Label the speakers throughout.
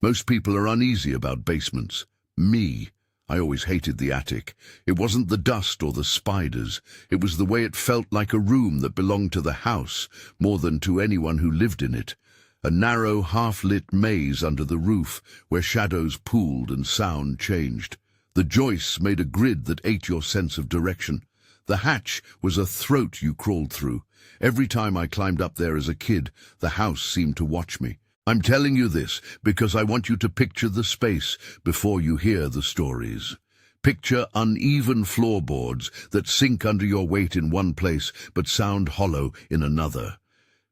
Speaker 1: Most people are uneasy about basements. Me, I always hated the attic. It wasn't the dust or the spiders. It was the way it felt like a room that belonged to the house more than to anyone who lived in it. A narrow, half-lit maze under the roof where shadows pooled and sound changed. The joists made a grid that ate your sense of direction. The hatch was a throat you crawled through. Every time I climbed up there as a kid, the house seemed to watch me. I'm telling you this because I want you to picture the space before you hear the stories. Picture uneven floorboards that sink under your weight in one place but sound hollow in another.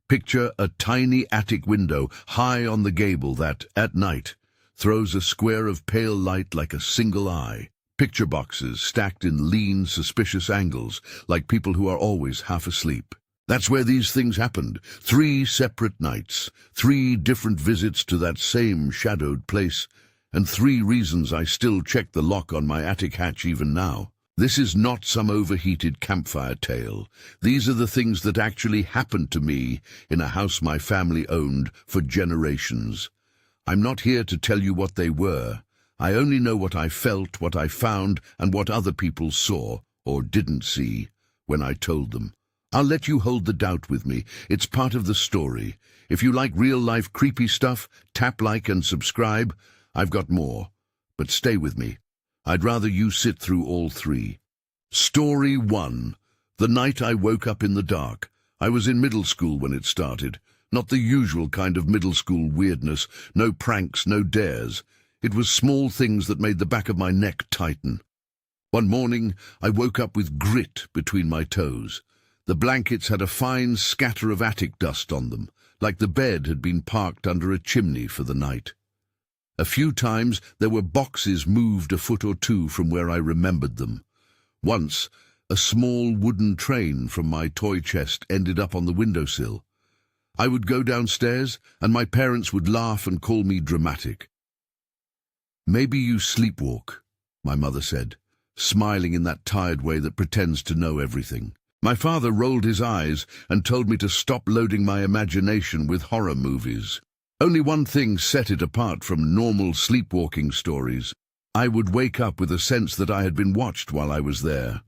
Speaker 1: Picture a tiny attic window high on the gable that, at night, throws a square of pale light like a single eye. Picture boxes stacked in lean, suspicious angles, like people who are always half asleep. That's where these things happened. 3 separate nights, 3 different visits to that same shadowed place, and 3 reasons I still check the lock on my attic hatch even now. This is not some overheated campfire tale. These are the things that actually happened to me in a house my family owned for generations. I'm not here to tell you what they were. I only know what I felt, what I found, and what other people saw, or didn't see, when I told them. I'll let you hold the doubt with me. It's part of the story. If you like real-life creepy stuff, tap like and subscribe. I've got more. But stay with me. I'd rather you sit through all 3. Story 1. The night I woke up in the dark. I was in middle school when it started. Not the usual kind of middle school weirdness. No pranks, no dares. It was small things that made the back of my neck tighten. One morning, I woke up with grit between my toes. The blankets had a fine scatter of attic dust on them, like the bed had been parked under a chimney for the night. A few times there were boxes moved a foot or 2 from where I remembered them. Once, a small wooden train from my toy chest ended up on the windowsill. I would go downstairs, and my parents would laugh and call me dramatic. "Maybe you sleepwalk," my mother said, smiling in that tired way that pretends to know everything. My father rolled his eyes and told me to stop loading my imagination with horror movies. Only one thing set it apart from normal sleepwalking stories. I would wake up with a sense that I had been watched while I was there.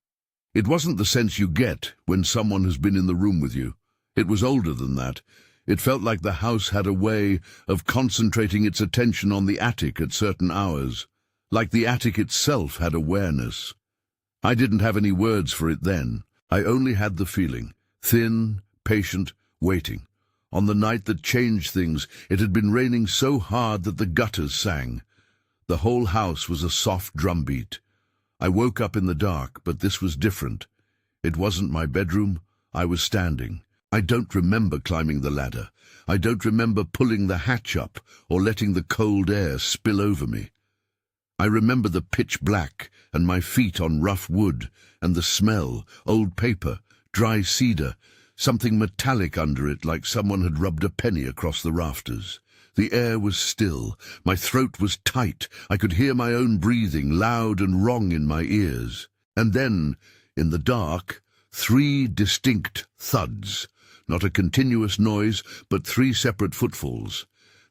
Speaker 1: It wasn't the sense you get when someone has been in the room with you. It was older than that. It felt like the house had a way of concentrating its attention on the attic at certain hours, like the attic itself had awareness. I didn't have any words for it then. I only had the feeling, thin, patient, waiting. On the night that changed things, it had been raining so hard that the gutters sang. The whole house was a soft drumbeat. I woke up in the dark, but this was different. It wasn't my bedroom. I was standing. I don't remember climbing the ladder. I don't remember pulling the hatch up or letting the cold air spill over me. I remember the pitch black and my feet on rough wood and the smell, old paper, dry cedar, something metallic under it like someone had rubbed a penny across the rafters. The air was still. My throat was tight. I could hear my own breathing, loud and wrong in my ears. And then, in the dark, 3 distinct thuds. Not a continuous noise, but 3 separate footfalls.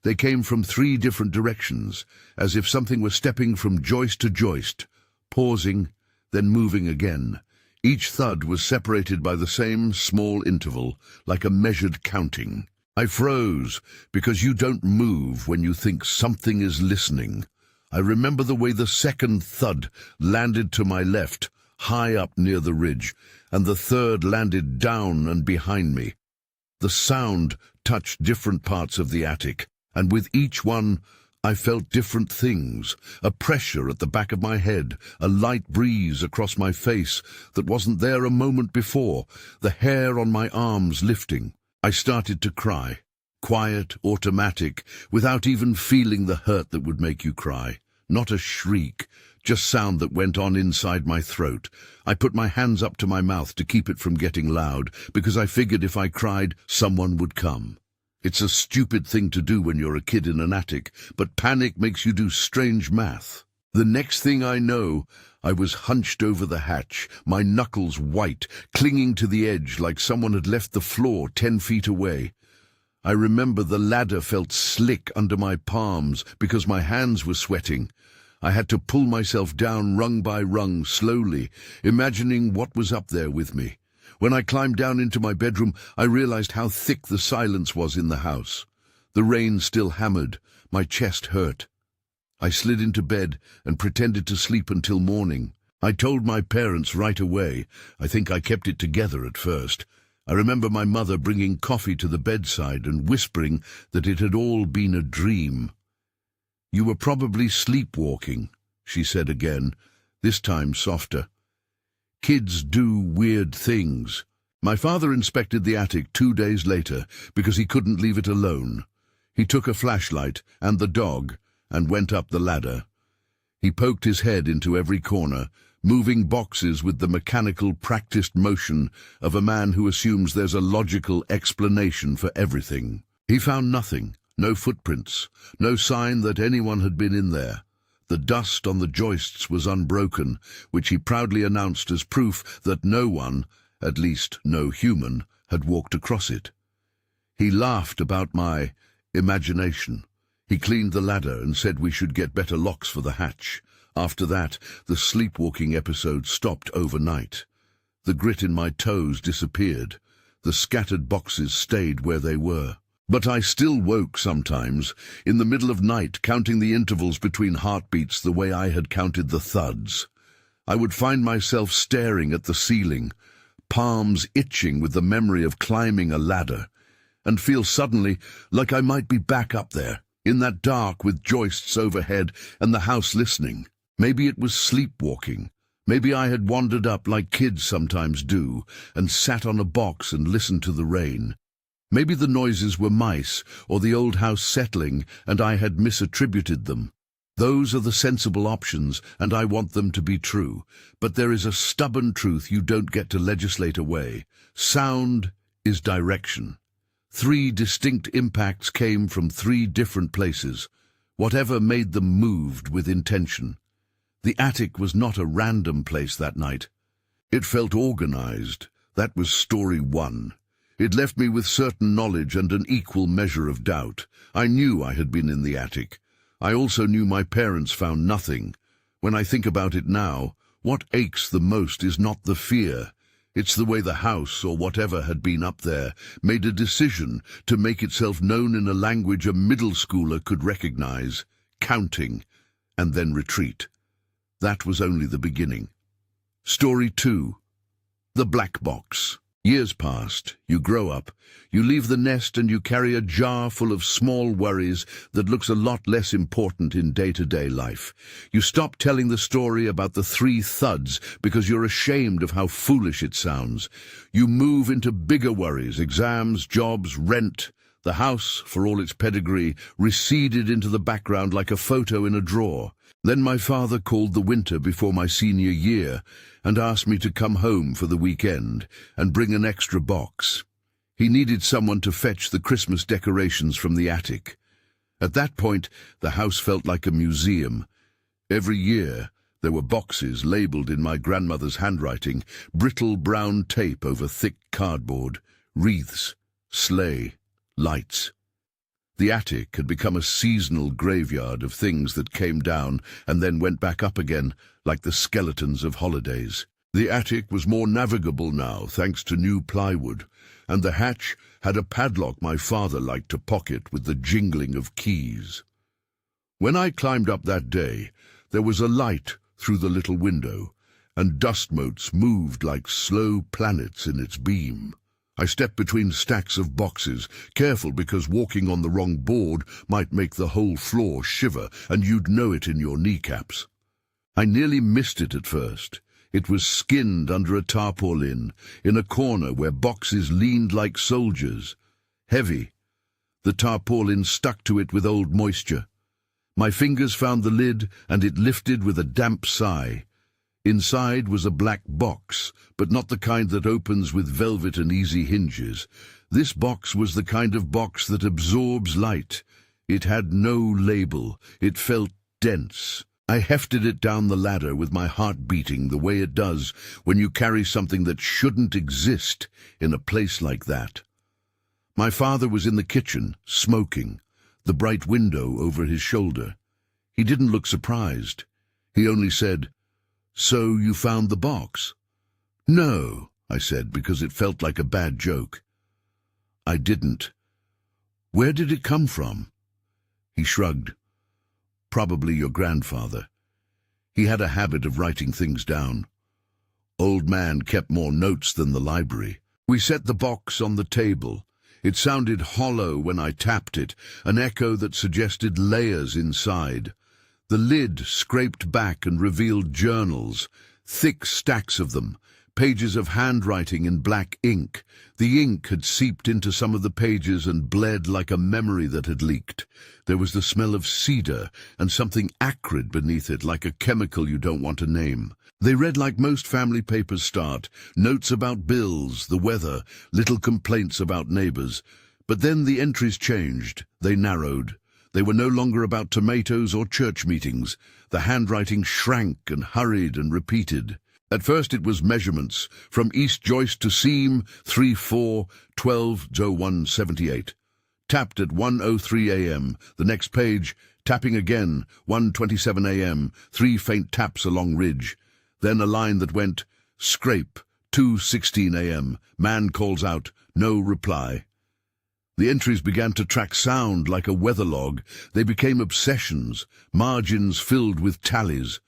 Speaker 1: They came from 3 different directions, as if something were stepping from joist to joist, pausing, then moving again. Each thud was separated by the same small interval, like a measured counting. I froze, because you don't move when you think something is listening. I remember the way the second thud landed to my left, high up near the ridge, and the third landed down and behind me. The sound touched different parts of the attic, and with each one, I felt different things. A pressure at the back of my head, a light breeze across my face that wasn't there a moment before, the hair on my arms lifting. I started to cry. Quiet, automatic, without even feeling the hurt that would make you cry. Not a shriek, just sound that went on inside my throat. I put my hands up to my mouth to keep it from getting loud, because I figured if I cried, someone would come. It's a stupid thing to do when you're a kid in an attic, but panic makes you do strange math. The next thing I know, I was hunched over the hatch, my knuckles white, clinging to the edge like someone had left the floor 10 feet away. I remember the ladder felt slick under my palms because my hands were sweating. I had to pull myself down rung by rung, slowly, imagining what was up there with me. When I climbed down into my bedroom, I realized how thick the silence was in the house. The rain still hammered. My chest hurt. I slid into bed and pretended to sleep until morning. I told my parents right away. I think I kept it together at first. I remember my mother bringing coffee to the bedside and whispering that it had all been a dream. "You were probably sleepwalking," she said again, this time softer. "Kids do weird things." My father inspected the attic 2 days later because he couldn't leave it alone. He took a flashlight and the dog and went up the ladder. He poked his head into every corner, moving boxes with the mechanical, practiced motion of a man who assumes there's a logical explanation for everything. He found nothing, no footprints, no sign that anyone had been in there. The dust on the joists was unbroken, which he proudly announced as proof that no one, at least no human, had walked across it. He laughed about my imagination. He cleaned the ladder and said we should get better locks for the hatch. After that, the sleepwalking episode stopped overnight. The grit in my toes disappeared. The scattered boxes stayed where they were. But I still woke sometimes, in the middle of night, counting the intervals between heartbeats the way I had counted the thuds. I would find myself staring at the ceiling, palms itching with the memory of climbing a ladder, and feel suddenly like I might be back up there, in that dark with joists overhead and the house listening. Maybe it was sleepwalking. Maybe I had wandered up like kids sometimes do and sat on a box and listened to the rain. Maybe the noises were mice or the old house settling and I had misattributed them. Those are the sensible options and I want them to be true. But there is a stubborn truth you don't get to legislate away. Sound is direction. 3 distinct impacts came from 3 different places. Whatever made them moved with intention. The attic was not a random place that night. It felt organized. That was story 1. It left me with certain knowledge and an equal measure of doubt. I knew I had been in the attic. I also knew my parents found nothing. When I think about it now, what aches the most is not the fear. It's the way the house, or whatever had been up there, made a decision to make itself known in a language a middle schooler could recognize, counting, and then retreat. That was only the beginning. Story 2. The Black Box. Years passed, you grow up, you leave the nest and you carry a jar full of small worries that looks a lot less important in day-to-day life. You stop telling the story about the 3 thuds because you're ashamed of how foolish it sounds. You move into bigger worries, exams, jobs, rent. The house, for all its pedigree, receded into the background like a photo in a drawer. Then my father called the winter before my senior year and asked me to come home for the weekend and bring an extra box. He needed someone to fetch the Christmas decorations from the attic. At that point, the house felt like a museum. Every year, there were boxes labeled in my grandmother's handwriting, brittle brown tape over thick cardboard, wreaths, sleigh, lights. The attic had become a seasonal graveyard of things that came down and then went back up again, like the skeletons of holidays. The attic was more navigable now, thanks to new plywood, and the hatch had a padlock my father liked to pocket with the jingling of keys. When I climbed up that day, there was a light through the little window, and dust motes moved like slow planets in its beam. I stepped between stacks of boxes, careful because walking on the wrong board might make the whole floor shiver, and you'd know it in your kneecaps. I nearly missed it at first. It was skinned under a tarpaulin, in a corner where boxes leaned like soldiers. Heavy. The tarpaulin stuck to it with old moisture. My fingers found the lid, and it lifted with a damp sigh. Inside was a black box, but not the kind that opens with velvet and easy hinges. This box was the kind of box that absorbs light. It had no label. It felt dense. I hefted it down the ladder with my heart beating the way it does when you carry something that shouldn't exist in a place like that. My father was in the kitchen, smoking, the bright window over his shoulder. He didn't look surprised. He only said, "So you found the box?" "No," I said, because it felt like a bad joke. "I didn't. Where did it come from?" He shrugged. "Probably your grandfather. He had a habit of writing things down. Old man kept more notes than the library." We set the box on the table. It sounded hollow when I tapped it, an echo that suggested layers inside. The lid scraped back and revealed journals, thick stacks of them, pages of handwriting in black ink. The ink had seeped into some of the pages and bled like a memory that had leaked. There was the smell of cedar and something acrid beneath it, like a chemical you don't want to name. They read like most family papers start, notes about bills, the weather, little complaints about neighbors. But then the entries changed. They narrowed. They were no longer about tomatoes or church meetings. The handwriting shrank and hurried and repeated. At first it was measurements, from east joist to seam, 3-4, 12-01-78. Tapped at 1:03 a.m. The next page, tapping again, 1:27 a.m., 3 faint taps along ridge. Then a line that went, scrape, 2:16 a.m. Man calls out, no reply. The entries began to track sound like a weather log. They became obsessions, margins filled with tallies.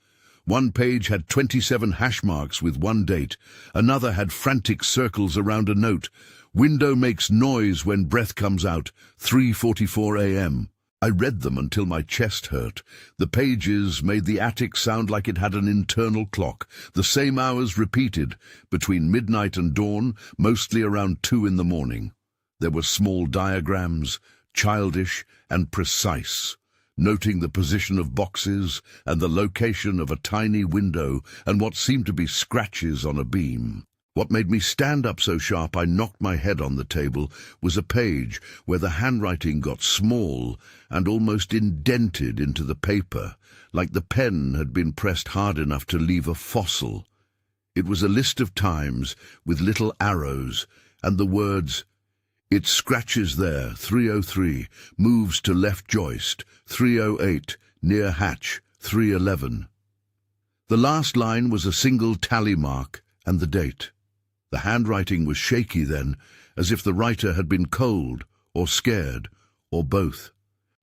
Speaker 1: One page had 27 hash marks with one date. Another had frantic circles around a note. Window makes noise when breath comes out, 3:44 a.m. I read them until my chest hurt. The pages made the attic sound like it had an internal clock. The same hours repeated, between midnight and dawn, mostly around 2 in the morning. There were small diagrams, childish and precise, noting the position of boxes and the location of a tiny window and what seemed to be scratches on a beam. What made me stand up so sharp I knocked my head on the table was a page where the handwriting got small and almost indented into the paper, like the pen had been pressed hard enough to leave a fossil. It was a list of times with little arrows and the words, "It scratches there, 3:03, moves to left joist, 3:08, near hatch, 3:11. The last line was a single tally mark and the date. The handwriting was shaky then, as if the writer had been cold or scared or both.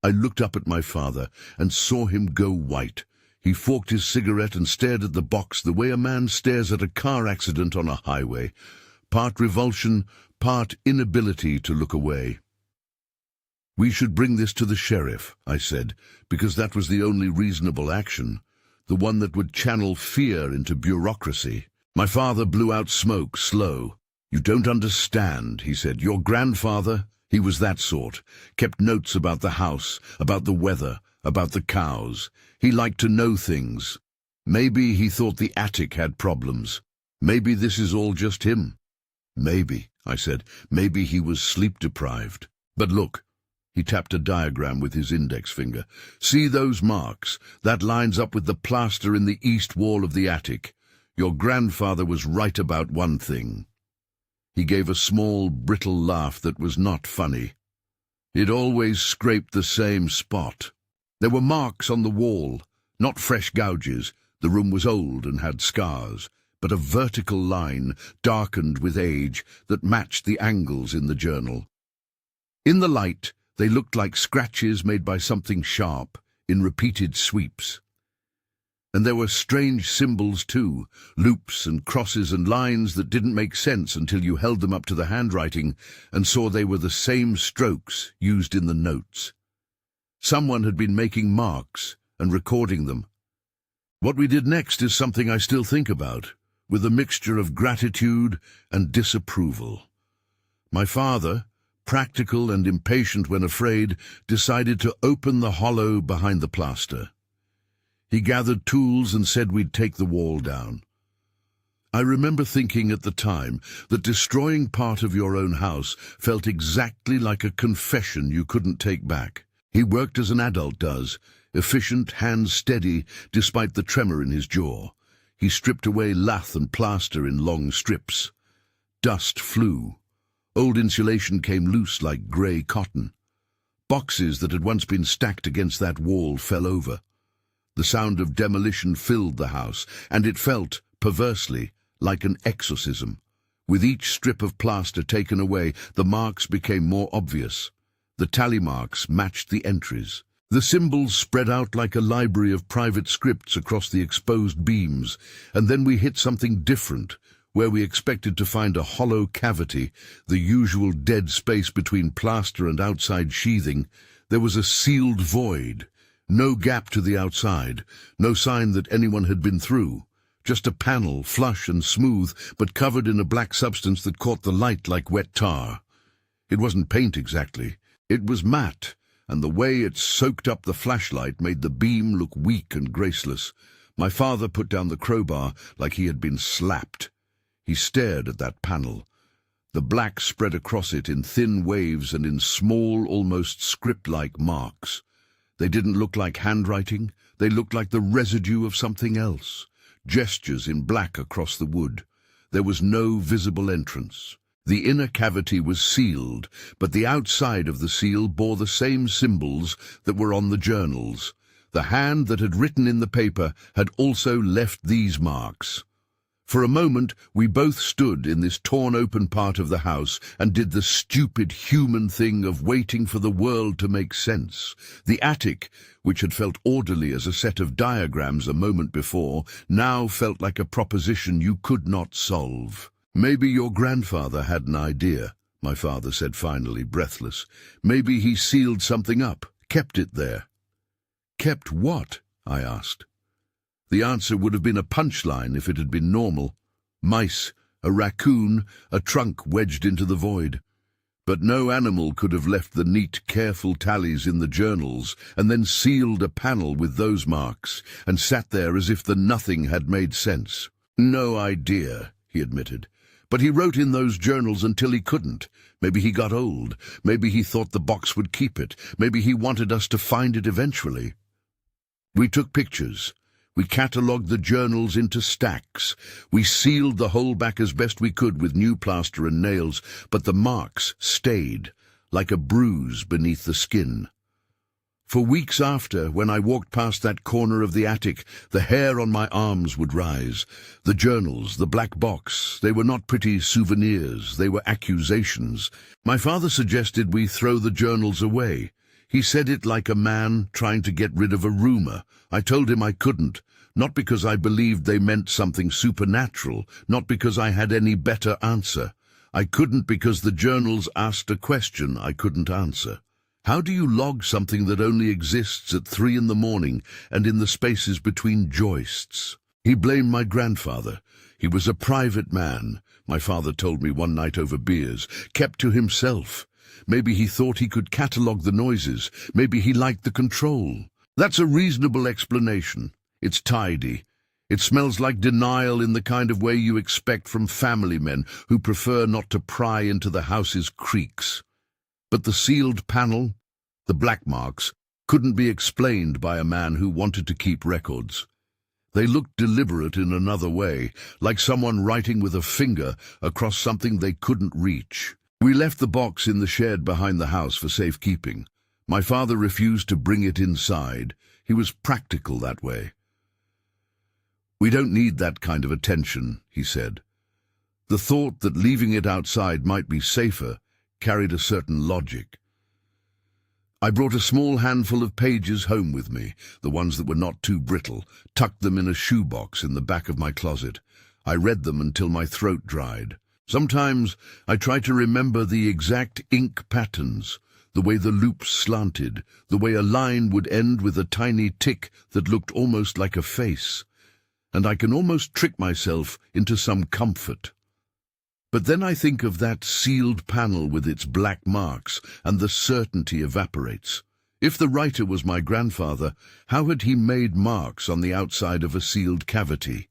Speaker 1: I looked up at my father and saw him go white. He forked his cigarette and stared at the box the way a man stares at a car accident on a highway, part revulsion, part inability to look away. "We should bring this to the sheriff," I said, because that was the only reasonable action, the one that would channel fear into bureaucracy. My father blew out smoke, slow. "You don't understand," he said. "Your grandfather, he was that sort, kept notes about the house, about the weather, about the cows. He liked to know things. Maybe he thought the attic had problems. Maybe this is all just him. Maybe," I said, "maybe he was sleep-deprived. But look," he tapped a diagram with his index finger. "See those marks? That lines up with the plaster in the east wall of the attic. Your grandfather was right about one thing." He gave a small, brittle laugh that was not funny. "It always scraped the same spot. There were marks on the wall, not fresh gouges. The room was old and had scars, but a vertical line, darkened with age, that matched the angles in the journal. In the light, they looked like scratches made by something sharp, in repeated sweeps. And there were strange symbols too, loops and crosses and lines that didn't make sense until you held them up to the handwriting and saw they were the same strokes used in the notes. Someone had been making marks and recording them. What we did next is something I still think about, with a mixture of gratitude and disapproval. My father, practical and impatient when afraid, decided to open the hollow behind the plaster. He gathered tools and said we'd take the wall down. I remember thinking at the time that destroying part of your own house felt exactly like a confession you couldn't take back. He worked as an adult does, efficient, hands steady, despite the tremor in his jaw. He stripped away lath and plaster in long strips. Dust flew. Old insulation came loose like grey cotton. Boxes that had once been stacked against that wall fell over. The sound of demolition filled the house, and it felt, perversely, like an exorcism. With each strip of plaster taken away, the marks became more obvious. The tally marks matched the entries. The symbols spread out like a library of private scripts across the exposed beams, and then we hit something different. Where we expected to find a hollow cavity, the usual dead space between plaster and outside sheathing, there was a sealed void. No gap to the outside, no sign that anyone had been through. Just a panel, flush and smooth, but covered in a black substance that caught the light like wet tar. It wasn't paint exactly. It was matte, and the way it soaked up the flashlight made the beam look weak and graceless. My father put down the crowbar like he had been slapped. He stared at that panel. The black spread across it in thin waves and in small, almost script-like marks. They didn't look like handwriting. They looked like the residue of something else. Gestures in black across the wood. There was no visible entrance. The inner cavity was sealed, but the outside of the seal bore the same symbols that were on the journals. The hand that had written in the paper had also left these marks. For a moment, we both stood in this torn-open part of the house and did the stupid human thing of waiting for the world to make sense. The attic, which had felt orderly as a set of diagrams a moment before, now felt like a proposition you could not solve. "Maybe your grandfather had an idea," my father said finally, breathless. "Maybe he sealed something up, kept it there." "Kept what?" I asked. The answer would have been a punchline if it had been normal. Mice, a raccoon, a trunk wedged into the void. But no animal could have left the neat, careful tallies in the journals and then sealed a panel with those marks and sat there as if the nothing had made sense. "No idea," he admitted. "But he wrote in those journals until he couldn't. Maybe he got old. Maybe he thought the box would keep it. Maybe he wanted us to find it eventually." We took pictures. We catalogued the journals into stacks. We sealed the hole back as best we could with new plaster and nails, but the marks stayed, like a bruise beneath the skin. For weeks after, when I walked past that corner of the attic, the hair on my arms would rise. The journals, the black box, they were not pretty souvenirs, they were accusations. My father suggested we throw the journals away. He said it like a man trying to get rid of a rumor. I told him I couldn't, not because I believed they meant something supernatural, not because I had any better answer. I couldn't because the journals asked a question I couldn't answer. How do you log something that only exists at 3 in the morning and in the spaces between joists? He blamed my grandfather. He was a private man, my father told me one night over beers, kept to himself. Maybe he thought he could catalogue the noises. Maybe he liked the control. That's a reasonable explanation. It's tidy. It smells like denial in the kind of way you expect from family men who prefer not to pry into the house's creaks. But the sealed panel, the black marks, couldn't be explained by a man who wanted to keep records. They looked deliberate in another way, like someone writing with a finger across something they couldn't reach. We left the box in the shed behind the house for safekeeping. My father refused to bring it inside. He was practical that way. "We don't need that kind of attention," he said. The thought that leaving it outside might be safer carried a certain logic. I brought a small handful of pages home with me, the ones that were not too brittle, tucked them in a shoebox in the back of my closet. I read them until my throat dried. Sometimes I try to remember the exact ink patterns, the way the loops slanted, the way a line would end with a tiny tick that looked almost like a face, and I can almost trick myself into some comfort. But then I think of that sealed panel with its black marks, and the certainty evaporates. If the writer was my grandfather, how had he made marks on the outside of a sealed cavity?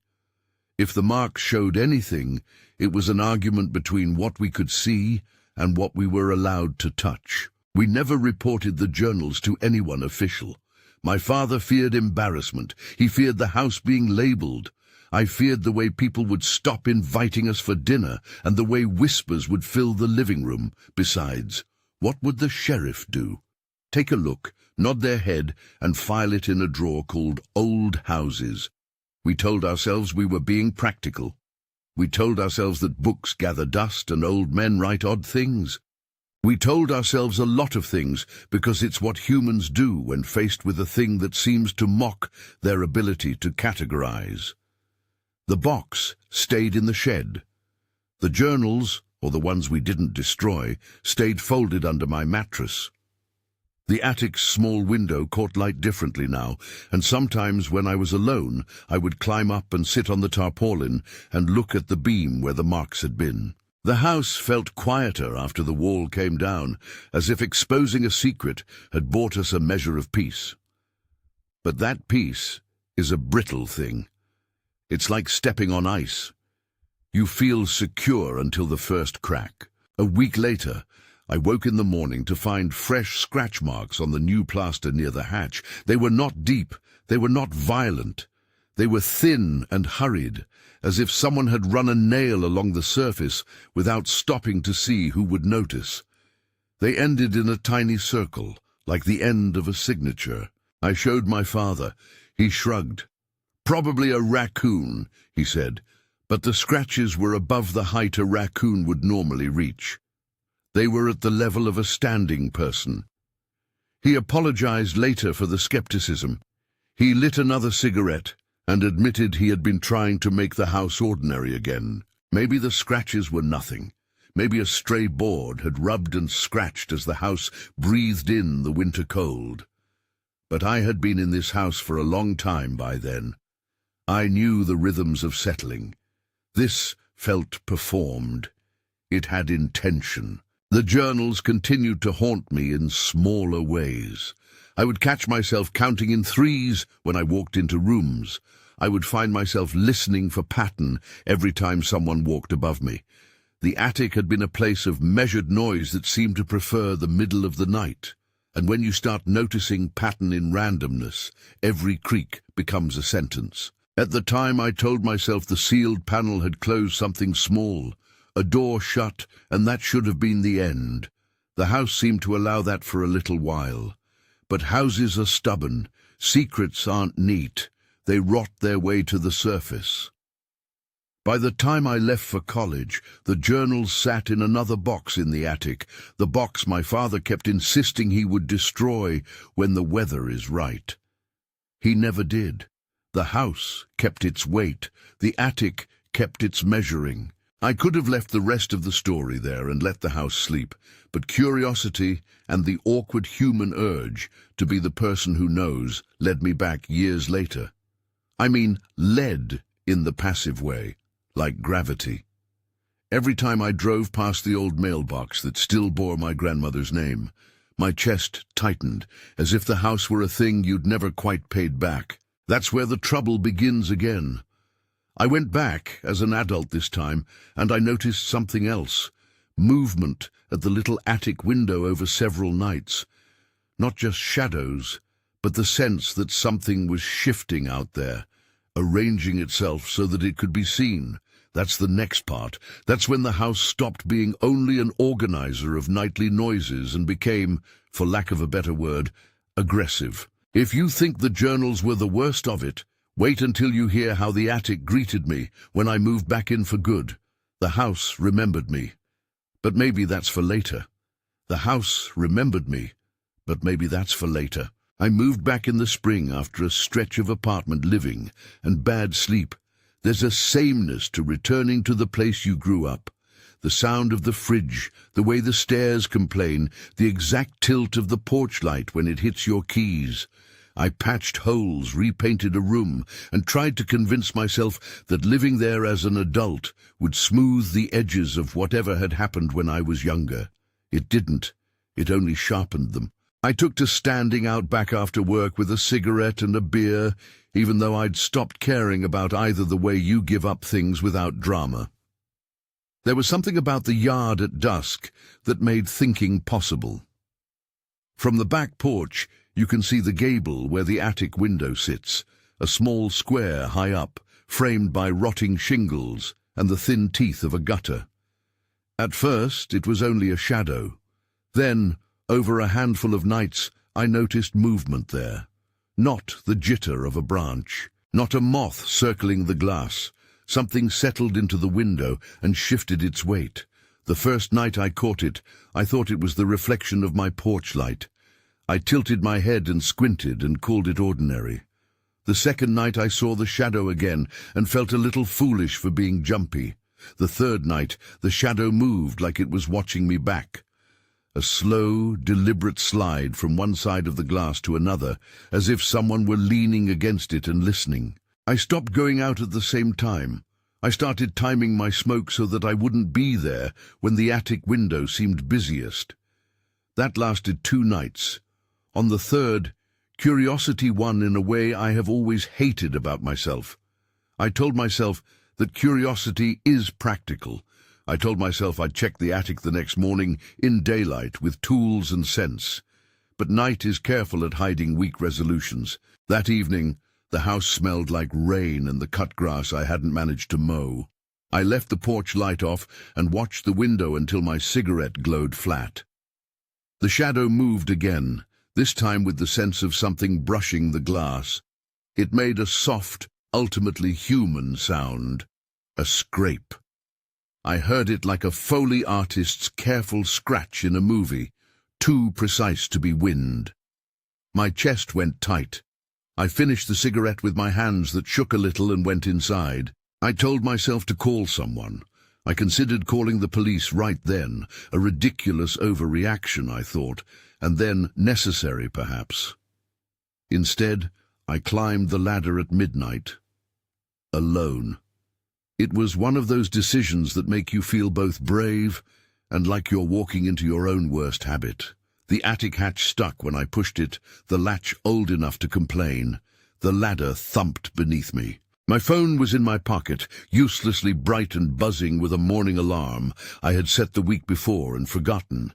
Speaker 1: If the marks showed anything, it was an argument between what we could see and what we were allowed to touch. We never reported the journals to anyone official. My father feared embarrassment. He feared the house being labelled. I feared the way people would stop inviting us for dinner and the way whispers would fill the living room. Besides, what would the sheriff do? Take a look, nod their head, and file it in a drawer called Old Houses. We told ourselves we were being practical. We told ourselves that books gather dust and old men write odd things. We told ourselves a lot of things because it's what humans do when faced with a thing that seems to mock their ability to categorize. The box stayed in the shed. The journals, or the ones we didn't destroy, stayed folded under my mattress. The attic's small window caught light differently now, and sometimes when I was alone, I would climb up and sit on the tarpaulin and look at the beam where the marks had been. The house felt quieter after the wall came down, as if exposing a secret had brought us a measure of peace. But that peace is a brittle thing. It's like stepping on ice. You feel secure until the first crack. A week later, I woke in the morning to find fresh scratch marks on the new plaster near the hatch. They were not deep, they were not violent. They were thin and hurried, as if someone had run a nail along the surface without stopping to see who would notice. They ended in a tiny circle, like the end of a signature. I showed my father. He shrugged. "Probably a raccoon," he said, but the scratches were above the height a raccoon would normally reach. They were at the level of a standing person. He apologized later for the skepticism. He lit another cigarette and admitted he had been trying to make the house ordinary again. Maybe the scratches were nothing. Maybe a stray board had rubbed and scratched as the house breathed in the winter cold. But I had been in this house for a long time by then. I knew the rhythms of settling. This felt performed. It had intention. The journals continued to haunt me in smaller ways. I would catch myself counting in threes when I walked into rooms. I would find myself listening for pattern every time someone walked above me. The attic had been a place of measured noise that seemed to prefer the middle of the night. And when you start noticing pattern in randomness, every creak becomes a sentence. At the time, I told myself the sealed panel had closed something small. A door shut, and that should have been the end. The house seemed to allow that for a little while. But houses are stubborn. Secrets aren't neat. They rot their way to the surface. By the time I left for college, the journals sat in another box in the attic, the box my father kept insisting he would destroy when the weather is right. He never did. The house kept its weight. The attic kept its measuring. I could have left the rest of the story there and let the house sleep, but curiosity and the awkward human urge to be the person who knows led me back years later. I mean, led in the passive way, like gravity. Every time I drove past the old mailbox that still bore my grandmother's name, my chest tightened, as if the house were a thing you'd never quite paid back. That's where the trouble begins again. I went back as an adult this time, and I noticed something else. Movement at the little attic window over several nights. Not just shadows, but the sense that something was shifting out there, arranging itself so that it could be seen. That's the next part. That's when the house stopped being only an organizer of nightly noises and became, for lack of a better word, aggressive. If you think the journals were the worst of it, wait until you hear how the attic greeted me when I moved back in for good. The house remembered me. But maybe that's for later. The house remembered me. But maybe that's for later. I moved back in the spring after a stretch of apartment living and bad sleep. There's a sameness to returning to the place you grew up. The sound of the fridge, the way the stairs complain, the exact tilt of the porch light when it hits your keys. I patched holes, repainted a room, and tried to convince myself that living there as an adult would smooth the edges of whatever had happened when I was younger. It didn't. It only sharpened them. I took to standing out back after work with a cigarette and a beer, even though I'd stopped caring about either the way you give up things without drama. There was something about the yard at dusk that made thinking possible. From the back porch, you can see the gable where the attic window sits, a small square high up, framed by rotting shingles and the thin teeth of a gutter. At first, it was only a shadow. Then, over a handful of nights, I noticed movement there. Not the jitter of a branch, not a moth circling the glass. Something settled into the window and shifted its weight. The first night I caught it, I thought it was the reflection of my porch light. I tilted my head and squinted and called it ordinary. The second night I saw the shadow again and felt a little foolish for being jumpy. The third night, the shadow moved like it was watching me back. A slow, deliberate slide from one side of the glass to another, as if someone were leaning against it and listening. I stopped going out at the same time. I started timing my smoke so that I wouldn't be there when the attic window seemed busiest. That lasted 2 nights. On the third, curiosity won in a way I have always hated about myself. I told myself that curiosity is practical. I told myself I'd check the attic the next morning in daylight with tools and sense. But night is careful at hiding weak resolutions. That evening, the house smelled like rain and the cut grass I hadn't managed to mow. I left the porch light off and watched the window until my cigarette glowed flat. The shadow moved again, this time with the sense of something brushing the glass. It made a soft, ultimately human sound. A scrape. I heard it like a Foley artist's careful scratch in a movie, too precise to be wind. My chest went tight. I finished the cigarette with my hands that shook a little and went inside. I told myself to call someone. I considered calling the police right then, a ridiculous overreaction, I thought, and then necessary, perhaps. Instead, I climbed the ladder at midnight, alone. It was one of those decisions that make you feel both brave and like you're walking into your own worst habit. The attic hatch stuck when I pushed it, the latch old enough to complain. The ladder thumped beneath me. My phone was in my pocket, uselessly bright and buzzing with a morning alarm I had set the week before and forgotten.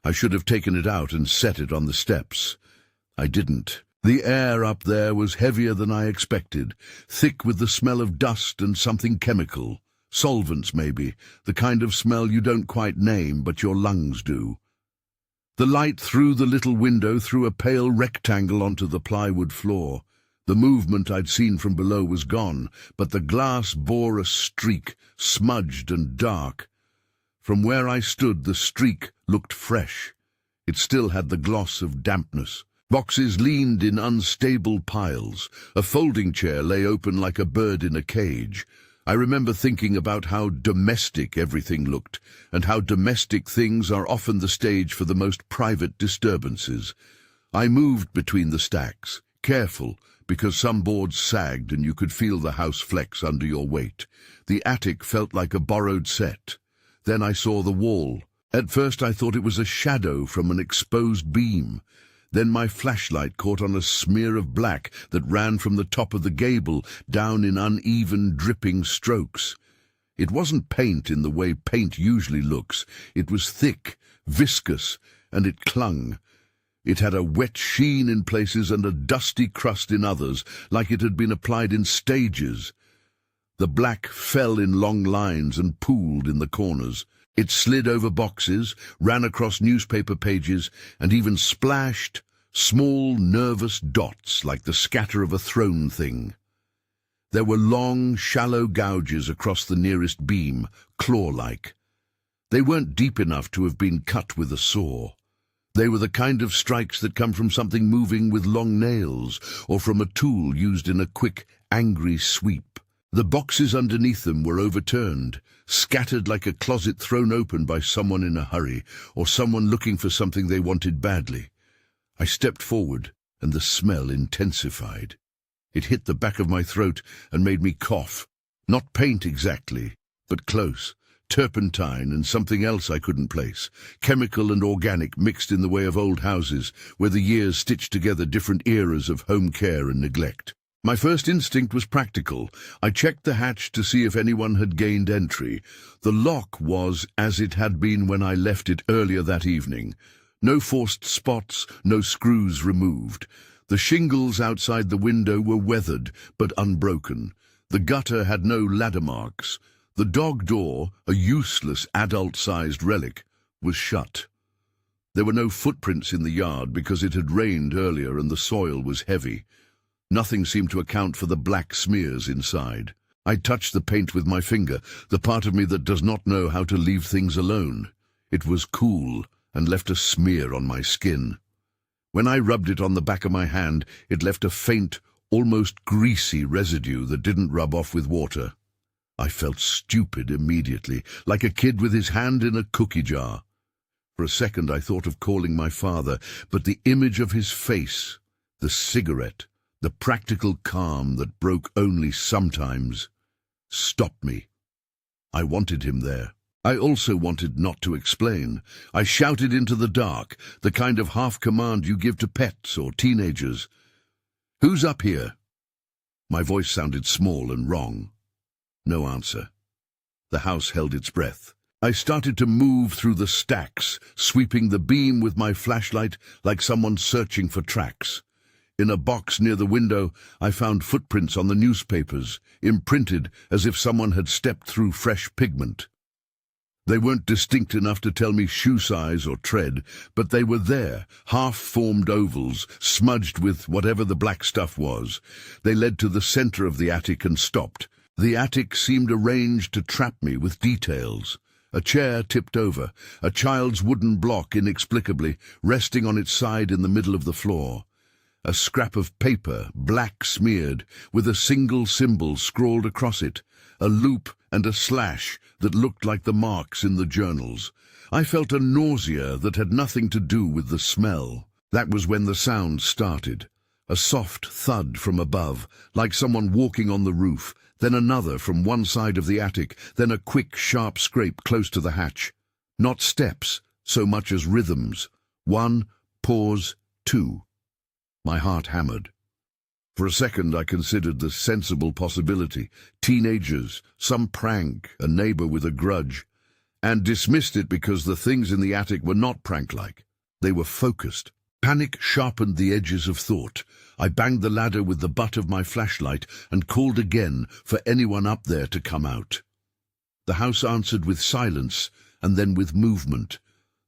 Speaker 1: I should have taken it out and set it on the steps. I didn't. The air up there was heavier than I expected, thick with the smell of dust and something chemical. Solvents, maybe, the kind of smell you don't quite name, but your lungs do. The light through the little window threw a pale rectangle onto the plywood floor. The movement I'd seen from below was gone, but the glass bore a streak, smudged and dark. From where I stood, the streak looked fresh. It still had the gloss of dampness. Boxes leaned in unstable piles. A folding chair lay open like a bird in a cage. I remember thinking about how domestic everything looked, and how domestic things are often the stage for the most private disturbances. I moved between the stacks, careful, because some boards sagged and you could feel the house flex under your weight. The attic felt like a borrowed set. Then I saw the wall. At first I thought it was a shadow from an exposed beam. Then my flashlight caught on a smear of black that ran from the top of the gable down in uneven, dripping strokes. It wasn't paint in the way paint usually looks. It was thick, viscous, and it clung. It had a wet sheen in places and a dusty crust in others, like it had been applied in stages. The black fell in long lines and pooled in the corners. It slid over boxes, ran across newspaper pages, and even splashed small, nervous dots like the scatter of a thrown thing. There were long, shallow gouges across the nearest beam, claw-like. They weren't deep enough to have been cut with a saw. They were the kind of strikes that come from something moving with long nails, or from a tool used in a quick, angry sweep. The boxes underneath them were overturned, scattered like a closet thrown open by someone in a hurry, or someone looking for something they wanted badly. I stepped forward, and the smell intensified. It hit the back of my throat and made me cough. Not paint exactly, but close. Turpentine and something else I couldn't place. Chemical and organic mixed in the way of old houses, where the years stitched together different eras of home care and neglect. My first instinct was practical. I checked the hatch to see if anyone had gained entry. The lock was as it had been when I left it earlier that evening. No forced spots, no screws removed. The shingles outside the window were weathered, but unbroken. The gutter had no ladder marks. The dog door, a useless adult-sized relic, was shut. There were no footprints in the yard because it had rained earlier and the soil was heavy. Nothing seemed to account for the black smears inside. I touched the paint with my finger, the part of me that does not know how to leave things alone. It was cool and left a smear on my skin. When I rubbed it on the back of my hand, it left a faint, almost greasy residue that didn't rub off with water. I felt stupid immediately, like a kid with his hand in a cookie jar. For a second I thought of calling my father, but the image of his face, the cigarette, the practical calm that broke only sometimes, stopped me. I wanted him there. I also wanted not to explain. I shouted into the dark, the kind of half-command you give to pets or teenagers. "Who's up here?" My voice sounded small and wrong. No answer. The house held its breath. I started to move through the stacks, sweeping the beam with my flashlight like someone searching for tracks. In a box near the window, I found footprints on the newspapers, imprinted as if someone had stepped through fresh pigment. They weren't distinct enough to tell me shoe size or tread, but they were there, half-formed ovals, smudged with whatever the black stuff was. They led to the center of the attic and stopped. The attic seemed arranged to trap me with details. A chair tipped over, a child's wooden block inexplicably, resting on its side in the middle of the floor. A scrap of paper, black smeared, with a single symbol scrawled across it, a loop and a slash that looked like the marks in the journals. I felt a nausea that had nothing to do with the smell. That was when the sound started. A soft thud from above, like someone walking on the roof, then another from one side of the attic, then a quick, sharp scrape close to the hatch. Not steps, so much as rhythms. 1, pause, 2. My heart hammered. For a second I considered the sensible possibility. Teenagers, some prank, a neighbor with a grudge, and dismissed it because the things in the attic were not prank-like. They were focused. Panic sharpened the edges of thought. I banged the ladder with the butt of my flashlight and called again for anyone up there to come out. The house answered with silence and then with movement.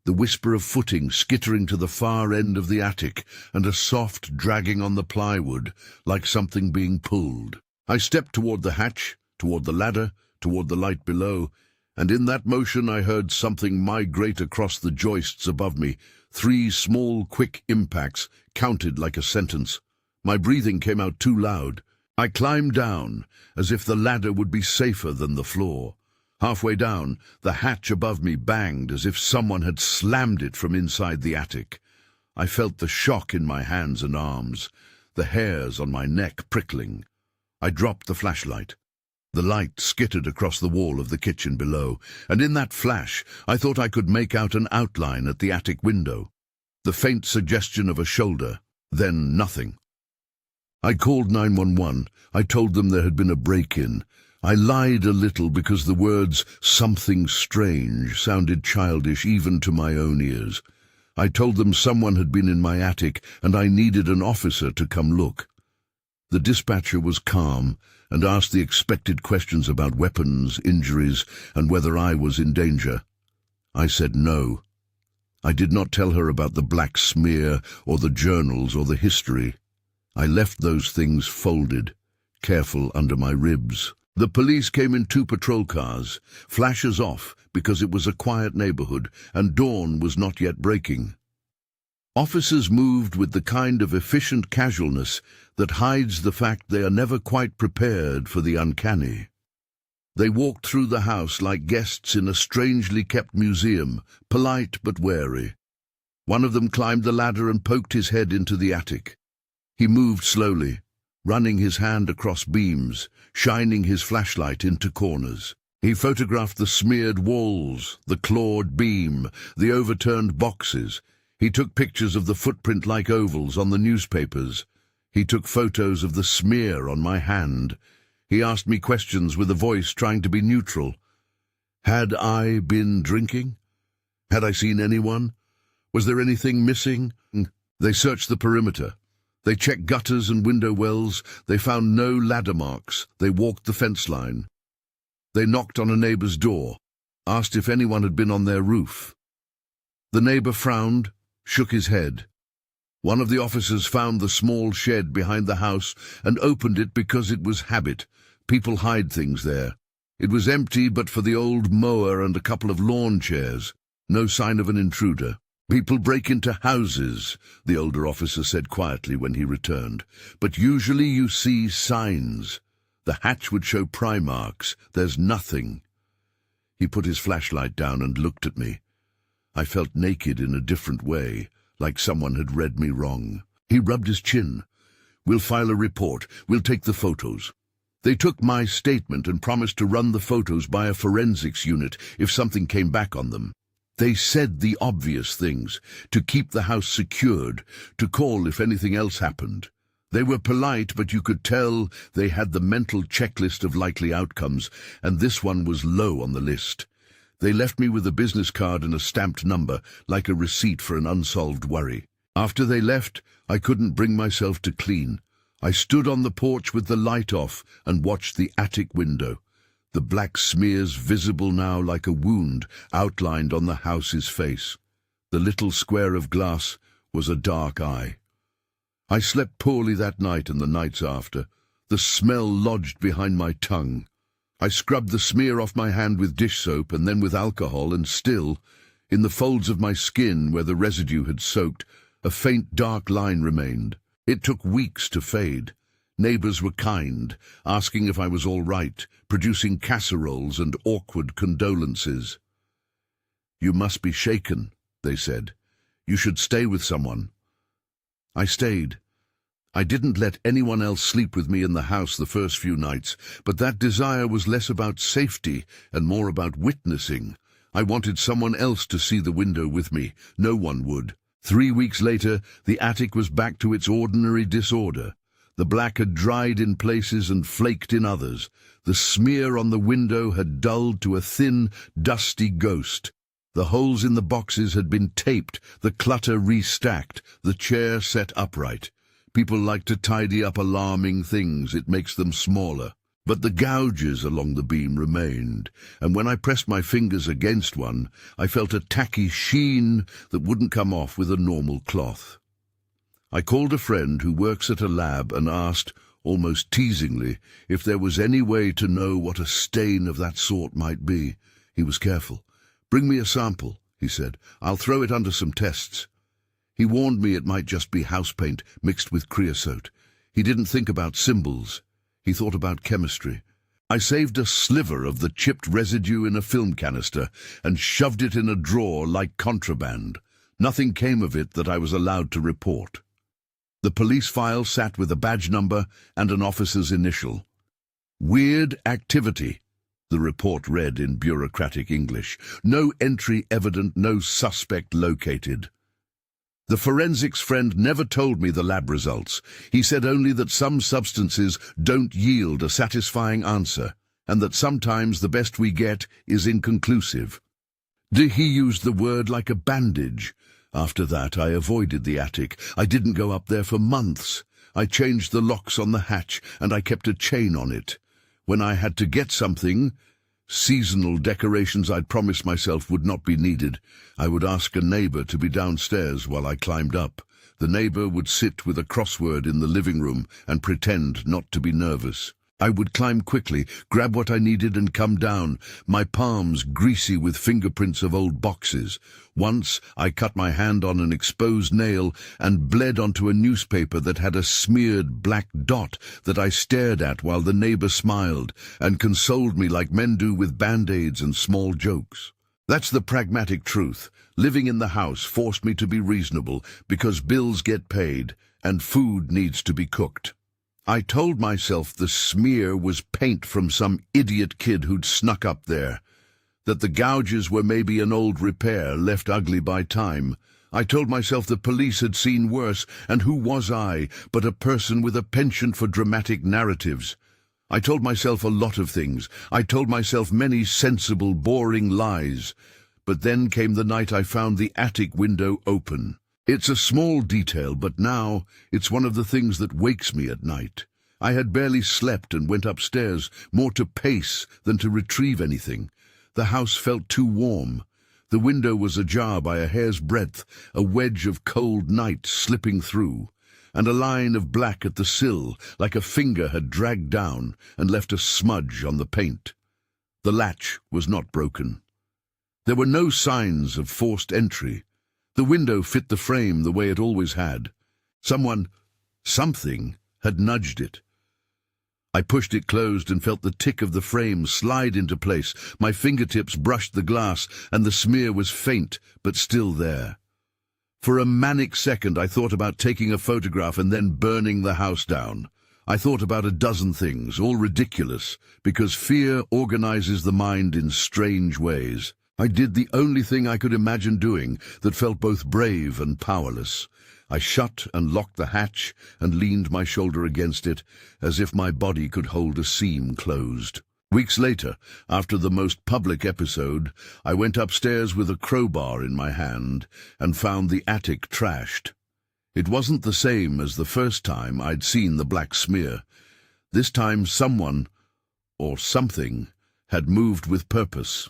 Speaker 1: The whisper of footing skittering to the far end of the attic and a soft dragging on the plywood like something being pulled. I stepped toward the hatch, toward the ladder, toward the light below, and in that motion I heard something migrate across the joists above me. 3 small, quick impacts, counted like a sentence. My breathing came out too loud. I climbed down, as if the ladder would be safer than the floor. Halfway down, the hatch above me banged as if someone had slammed it from inside the attic. I felt the shock in my hands and arms, the hairs on my neck prickling. I dropped the flashlight. The light skittered across the wall of the kitchen below, and in that flash I thought I could make out an outline at the attic window. The faint suggestion of a shoulder, then nothing. I called 911. I told them there had been a break-in. I lied a little because the words "something strange" sounded childish even to my own ears. I told them someone had been in my attic and I needed an officer to come look. The dispatcher was calm and asked the expected questions about weapons, injuries, and whether I was in danger. I said no. I did not tell her about the black smear or the journals or the history. I left those things folded, careful under my ribs. The police came in 2 patrol cars, flashes off because it was a quiet neighborhood and dawn was not yet breaking. Officers moved with the kind of efficient casualness that hides the fact they are never quite prepared for the uncanny. They walked through the house like guests in a strangely kept museum, polite but wary. One of them climbed the ladder and poked his head into the attic. He moved slowly, running his hand across beams, shining his flashlight into corners. He photographed the smeared walls, the clawed beam, the overturned boxes. He took pictures of the footprint-like ovals on the newspapers. He took photos of the smear on my hand. He asked me questions with a voice trying to be neutral. Had I been drinking? Had I seen anyone? Was there anything missing? They searched the perimeter. They checked gutters and window wells. They found no ladder marks. They walked the fence line. They knocked on a neighbor's door, asked if anyone had been on their roof. The neighbor frowned, shook his head. One of the officers found the small shed behind the house and opened it because it was habit. People hide things there. It was empty but for the old mower and a couple of lawn chairs. No sign of an intruder. People break into houses, the older officer said quietly when he returned. But usually you see signs. The hatch would show pry marks. There's nothing. He put his flashlight down and looked at me. I felt naked in a different way, like someone had read me wrong. He rubbed his chin. We'll file a report. We'll take the photos. They took my statement and promised to run the photos by a forensics unit if something came back on them. They said the obvious things, to keep the house secured, to call if anything else happened. They were polite, but you could tell they had the mental checklist of likely outcomes, and this one was low on the list. They left me with a business card and a stamped number, like a receipt for an unsolved worry. After they left, I couldn't bring myself to clean. I stood on the porch with the light off and watched the attic window. The black smears visible now like a wound outlined on the house's face. The little square of glass was a dark eye. I slept poorly that night and the nights after. The smell lodged behind my tongue. I scrubbed the smear off my hand with dish soap and then with alcohol, and still, in the folds of my skin where the residue had soaked, a faint dark line remained. It took weeks to fade. Neighbors were kind, asking if I was all right, producing casseroles and awkward condolences. "You must be shaken," they said. "You should stay with someone." I stayed. I didn't let anyone else sleep with me in the house the first few nights, but that desire was less about safety and more about witnessing. I wanted someone else to see the window with me. No one would. 3 weeks later, the attic was back to its ordinary disorder. The black had dried in places and flaked in others. The smear on the window had dulled to a thin, dusty ghost. The holes in the boxes had been taped, the clutter restacked, the chair set upright. People like to tidy up alarming things. It makes them smaller. But the gouges along the beam remained, and when I pressed my fingers against one, I felt a tacky sheen that wouldn't come off with a normal cloth. I called a friend who works at a lab and asked, almost teasingly, if there was any way to know what a stain of that sort might be. He was careful. "Bring me a sample," he said. "I'll throw it under some tests." He warned me it might just be house paint mixed with creosote. He didn't think about symbols. He thought about chemistry. I saved a sliver of the chipped residue in a film canister and shoved it in a drawer like contraband. Nothing came of it that I was allowed to report. The police file sat with a badge number and an officer's initial. "Weird activity," the report read in bureaucratic English. "No entry evident, no suspect located." The forensics friend never told me the lab results. He said only that some substances don't yield a satisfying answer, and that sometimes the best we get is inconclusive. He used the word like a bandage. After that, I avoided the attic. I didn't go up there for months. I changed the locks on the hatch, and I kept a chain on it. When I had to get something, seasonal decorations I'd promised myself would not be needed, I would ask a neighbor to be downstairs while I climbed up. The neighbor would sit with a crossword in the living room and pretend not to be nervous. I would climb quickly, grab what I needed and come down, my palms greasy with fingerprints of old boxes. Once I cut my hand on an exposed nail and bled onto a newspaper that had a smeared black dot that I stared at while the neighbor smiled and consoled me like men do with band-aids and small jokes. That's the pragmatic truth. Living in the house forced me to be reasonable because bills get paid and food needs to be cooked. I told myself the smear was paint from some idiot kid who'd snuck up there, that the gouges were maybe an old repair left ugly by time. I told myself the police had seen worse, and who was I but a person with a penchant for dramatic narratives? I told myself a lot of things. I told myself many sensible, boring lies. But then came the night I found the attic window open. It's a small detail, but now it's one of the things that wakes me at night. I had barely slept and went upstairs, more to pace than to retrieve anything. The house felt too warm. The window was ajar by a hair's breadth, a wedge of cold night slipping through, and a line of black at the sill, like a finger had dragged down and left a smudge on the paint. The latch was not broken. There were no signs of forced entry. The window fit the frame the way it always had. Something had nudged it. I pushed it closed and felt the tick of the frame slide into place. My fingertips brushed the glass, and the smear was faint, but still there. For a manic second, I thought about taking a photograph and then burning the house down. I thought about a dozen things, all ridiculous, because fear organizes the mind in strange ways. I did the only thing I could imagine doing that felt both brave and powerless. I shut and locked the hatch and leaned my shoulder against it, as if my body could hold a seam closed. Weeks later, after the most public episode, I went upstairs with a crowbar in my hand and found the attic trashed. It wasn't the same as the first time I'd seen the black smear. This time someone, or something, had moved with purpose.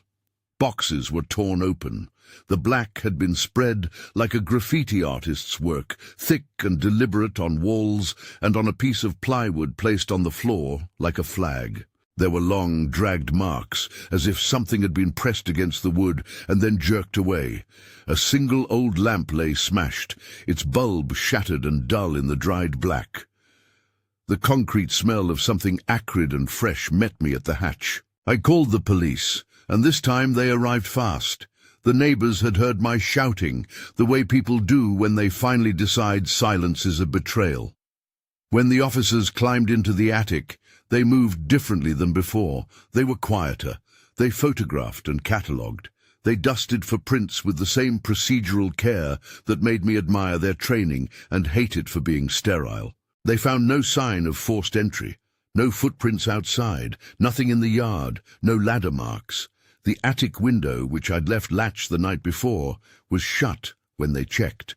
Speaker 1: Boxes were torn open. The black had been spread like a graffiti artist's work, thick and deliberate on walls and on a piece of plywood placed on the floor like a flag. There were long, dragged marks, as if something had been pressed against the wood and then jerked away. A single old lamp lay smashed, its bulb shattered and dull in the dried black. The concrete smell of something acrid and fresh met me at the hatch. I called the police, and this time they arrived fast. The neighbors had heard my shouting, the way people do when they finally decide silence is a betrayal. When the officers climbed into the attic, they moved differently than before. They were quieter. They photographed and catalogued. They dusted for prints with the same procedural care that made me admire their training and hate it for being sterile. They found no sign of forced entry, no footprints outside, nothing in the yard, no ladder marks. The attic window, which I'd left latched the night before, was shut when they checked.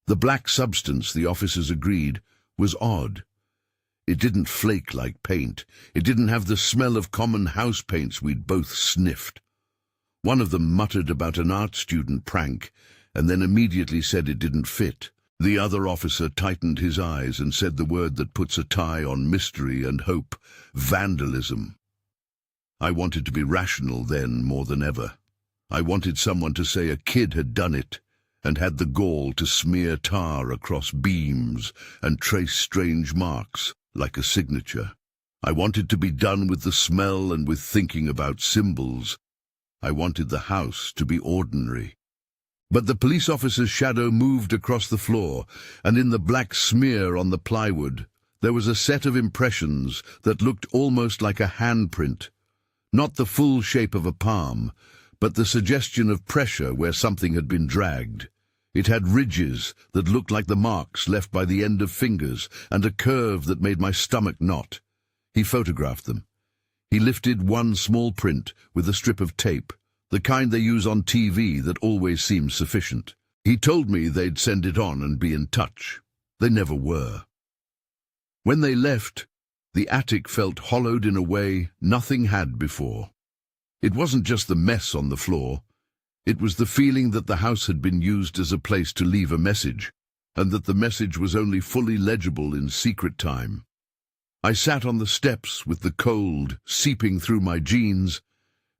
Speaker 1: The black substance, the officers agreed, was odd. It didn't flake like paint. It didn't have the smell of common house paints we'd both sniffed. One of them muttered about an art student prank, and then immediately said it didn't fit. The other officer tightened his eyes and said the word that puts a tie on mystery and hope: vandalism. I wanted to be rational then more than ever. I wanted someone to say a kid had done it, and had the gall to smear tar across beams and trace strange marks, like a signature. I wanted to be done with the smell and with thinking about symbols. I wanted the house to be ordinary. But the police officer's shadow moved across the floor, and in the black smear on the plywood, there was a set of impressions that looked almost like a handprint. Not the full shape of a palm, but the suggestion of pressure where something had been dragged. It had ridges that looked like the marks left by the end of fingers, and a curve that made my stomach knot. He photographed them. He lifted one small print with a strip of tape, the kind they use on TV that always seems sufficient. He told me they'd send it on and be in touch. They never were. When they left, the attic felt hollowed in a way nothing had before. It wasn't just the mess on the floor. It was the feeling that the house had been used as a place to leave a message, and that the message was only fully legible in secret time. I sat on the steps with the cold seeping through my jeans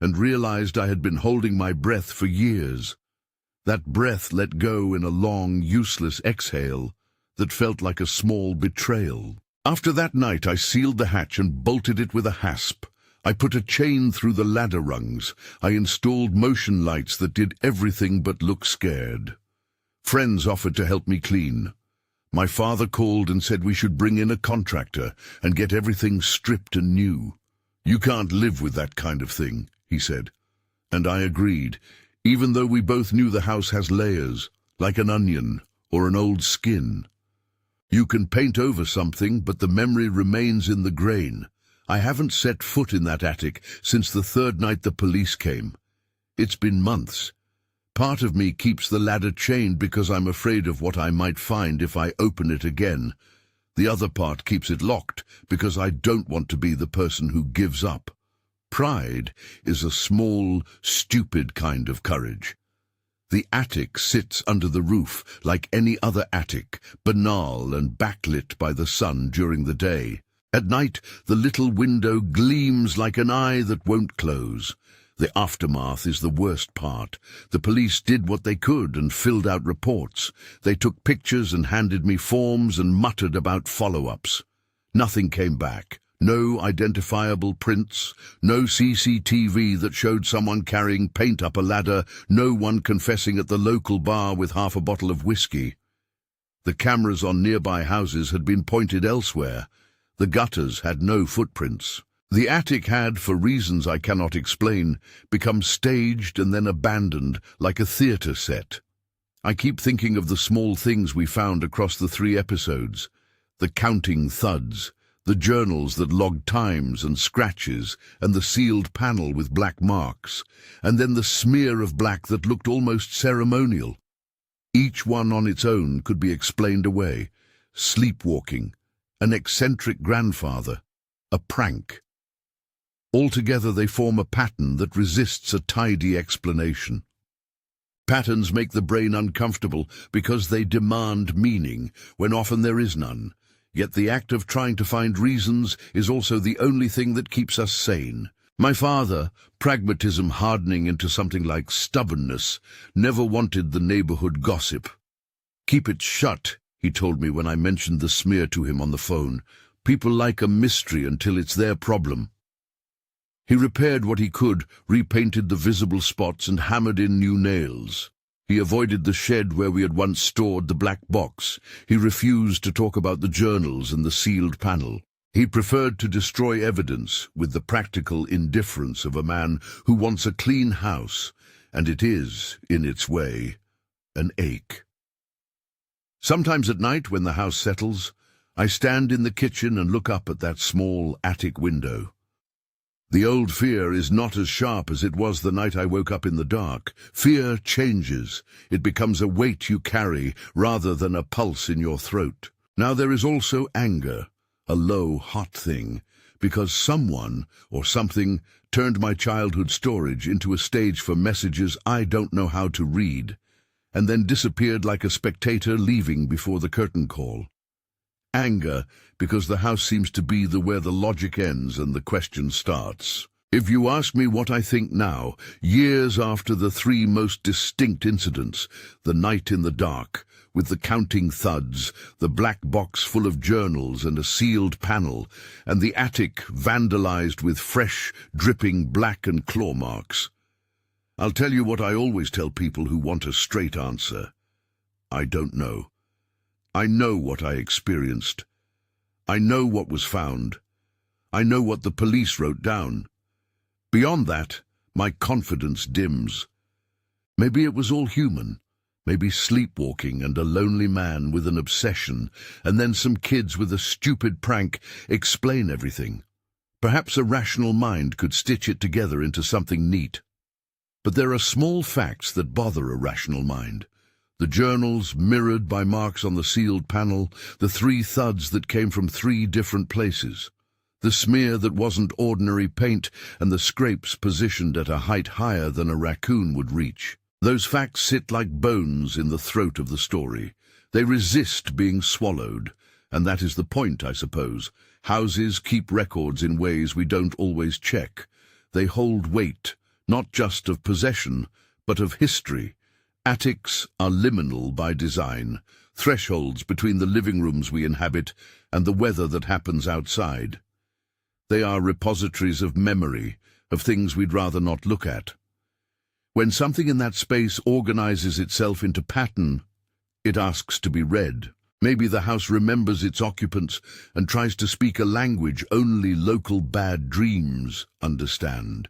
Speaker 1: and realized I had been holding my breath for years. That breath let go in a long, useless exhale that felt like a small betrayal. After that night, I sealed the hatch and bolted it with a hasp. I put a chain through the ladder rungs. I installed motion lights that did everything but look scared. Friends offered to help me clean. My father called and said we should bring in a contractor and get everything stripped and new. "You can't live with that kind of thing," he said. And I agreed, even though we both knew the house has layers, like an onion or an old skin. You can paint over something, but the memory remains in the grain. I haven't set foot in that attic since the third night the police came. It's been months. Part of me keeps the ladder chained because I'm afraid of what I might find if I open it again. The other part keeps it locked because I don't want to be the person who gives up. Pride is a small, stupid kind of courage. The attic sits under the roof like any other attic, banal and backlit by the sun during the day. At night, the little window gleams like an eye that won't close. The aftermath is the worst part. The police did what they could and filled out reports. They took pictures and handed me forms and muttered about follow-ups. Nothing came back. No identifiable prints, no CCTV that showed someone carrying paint up a ladder, no one confessing at the local bar with half a bottle of whiskey. The cameras on nearby houses had been pointed elsewhere. The gutters had no footprints. The attic had, for reasons I cannot explain, become staged and then abandoned like a theatre set. I keep thinking of the small things we found across the 3 episodes. The counting thuds, the journals that logged times and scratches, and the sealed panel with black marks, and then the smear of black that looked almost ceremonial. Each one on its own could be explained away. Sleepwalking, an eccentric grandfather, a prank. Altogether they form a pattern that resists a tidy explanation. Patterns make the brain uncomfortable because they demand meaning, when often there is none. Yet the act of trying to find reasons is also the only thing that keeps us sane. My father, pragmatism hardening into something like stubbornness, never wanted the neighborhood gossip. "Keep it shut," he told me when I mentioned the smear to him on the phone. "People like a mystery until it's their problem." He repaired what he could, repainted the visible spots and hammered in new nails. He avoided the shed where we had once stored the black box. He refused to talk about the journals and the sealed panel. He preferred to destroy evidence with the practical indifference of a man who wants a clean house, and it is, in its way, an ache. Sometimes at night, when the house settles, I stand in the kitchen and look up at that small attic window. The old fear is not as sharp as it was the night I woke up in the dark. Fear changes. It becomes a weight you carry rather than a pulse in your throat. Now there is also anger, a low, hot thing, because someone or something turned my childhood storage into a stage for messages I don't know how to read, and then disappeared like a spectator leaving before the curtain call. Anger, because the house seems to be where the logic ends and the question starts. If you ask me what I think now, years after the 3 most distinct incidents, the night in the dark, with the counting thuds, the black box full of journals and a sealed panel, and the attic vandalized with fresh, dripping black and claw marks, I'll tell you what I always tell people who want a straight answer. I don't know. I know what I experienced. I know what was found. I know what the police wrote down. Beyond that, my confidence dims. Maybe it was all human. Maybe sleepwalking and a lonely man with an obsession, and then some kids with a stupid prank explain everything. Perhaps a rational mind could stitch it together into something neat. But there are small facts that bother a rational mind. The journals mirrored by marks on the sealed panel, the 3 thuds that came from 3 different places, the smear that wasn't ordinary paint, and the scrapes positioned at a height higher than a raccoon would reach. Those facts sit like bones in the throat of the story. They resist being swallowed, and that is the point, I suppose. Houses keep records in ways we don't always check. They hold weight, not just of possession, but of history. Attics are liminal by design, thresholds between the living rooms we inhabit and the weather that happens outside. They are repositories of memory, of things we'd rather not look at. When something in that space organizes itself into pattern, it asks to be read. Maybe the house remembers its occupants and tries to speak a language only local bad dreams understand.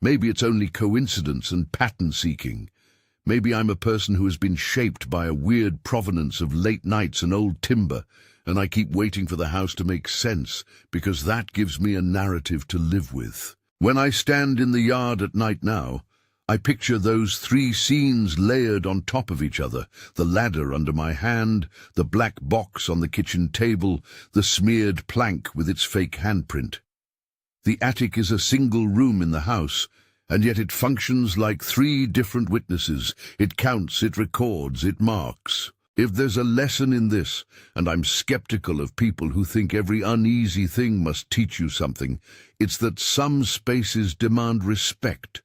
Speaker 1: Maybe it's only coincidence and pattern-seeking. Maybe I'm a person who has been shaped by a weird provenance of late nights and old timber, and I keep waiting for the house to make sense, because that gives me a narrative to live with. When I stand in the yard at night now, I picture those three scenes layered on top of each other: the ladder under my hand, the black box on the kitchen table, the smeared plank with its fake handprint. The attic is a single room in the house, and yet it functions like three different witnesses. It counts, it records, it marks. If there's a lesson in this, and I'm skeptical of people who think every uneasy thing must teach you something, it's that some spaces demand respect.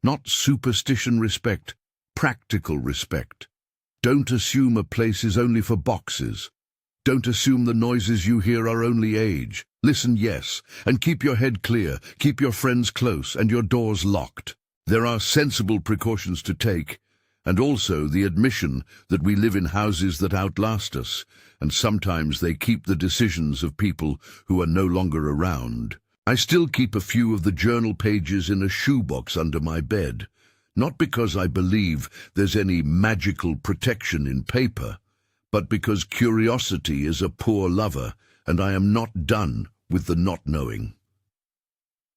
Speaker 1: Not superstition respect, practical respect. Don't assume a place is only for boxes. Don't assume the noises you hear are only age. Listen, yes, and keep your head clear, keep your friends close, and your doors locked. There are sensible precautions to take, and also the admission that we live in houses that outlast us, and sometimes they keep the decisions of people who are no longer around. I still keep a few of the journal pages in a shoebox under my bed, not because I believe there's any magical protection in paper, but because curiosity is a poor lover, and I am not done with the not knowing.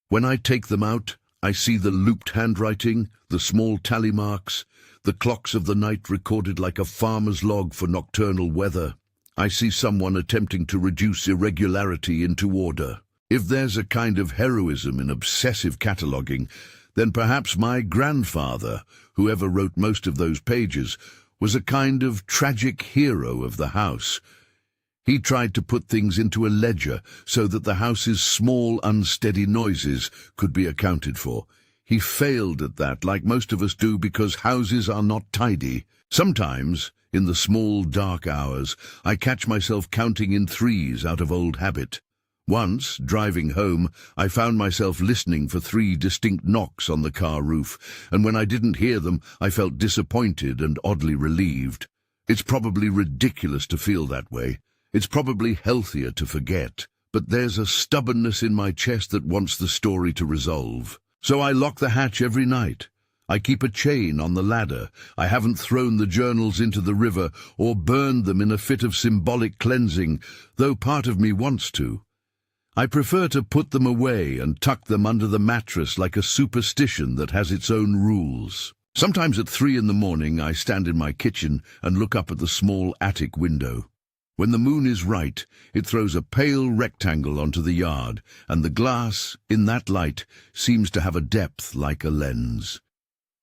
Speaker 1: When I take them out, I see the looped handwriting, the small tally marks, the clocks of the night recorded like a farmer's log for nocturnal weather. I see someone attempting to reduce irregularity into order. If there's a kind of heroism in obsessive cataloguing, then perhaps my grandfather, whoever wrote most of those pages, was a kind of tragic hero of the house. He tried to put things into a ledger so that the house's small, unsteady noises could be accounted for. He failed at that, like most of us do, because houses are not tidy. Sometimes, in the small, dark hours, I catch myself counting in threes out of old habit. Once, driving home, I found myself listening for 3 distinct knocks on the car roof, and when I didn't hear them, I felt disappointed and oddly relieved. It's probably ridiculous to feel that way. It's probably healthier to forget. But there's a stubbornness in my chest that wants the story to resolve. So I lock the hatch every night. I keep a chain on the ladder. I haven't thrown the journals into the river or burned them in a fit of symbolic cleansing, though part of me wants to. I prefer to put them away and tuck them under the mattress like a superstition that has its own rules. Sometimes at 3 in the morning I stand in my kitchen and look up at the small attic window. When the moon is right, it throws a pale rectangle onto the yard, and the glass, in that light, seems to have a depth like a lens.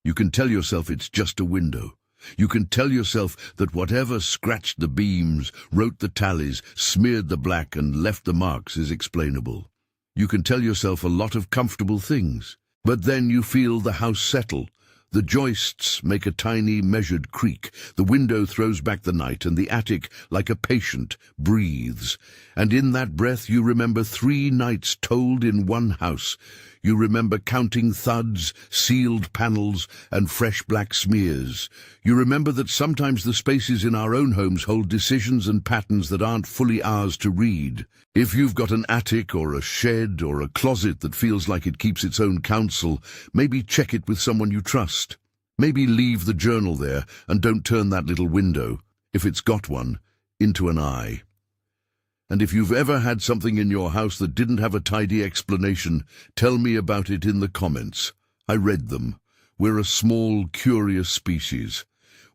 Speaker 1: You can tell yourself it's just a window. You can tell yourself that whatever scratched the beams, wrote the tallies, smeared the black and left the marks is explainable. You can tell yourself a lot of comfortable things. But then you feel the house settle. The joists make a tiny measured creak. The window throws back the night, and the attic, like a patient, breathes. And in that breath you remember 3 nights told in one house. You remember counting thuds, sealed panels, and fresh black smears. You remember that sometimes the spaces in our own homes hold decisions and patterns that aren't fully ours to read. If you've got an attic or a shed or a closet that feels like it keeps its own counsel, maybe check it with someone you trust. Maybe leave the journal there and don't turn that little window, if it's got one, into an eye. And if you've ever had something in your house that didn't have a tidy explanation, tell me about it in the comments. I read them. We're a small, curious species.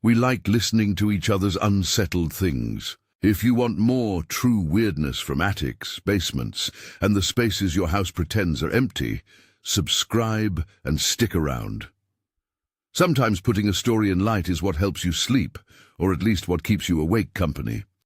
Speaker 1: We like listening to each other's unsettled things. If you want more true weirdness from attics, basements, and the spaces your house pretends are empty, subscribe and stick around. Sometimes putting a story in light is what helps you sleep, or at least what keeps you awake company.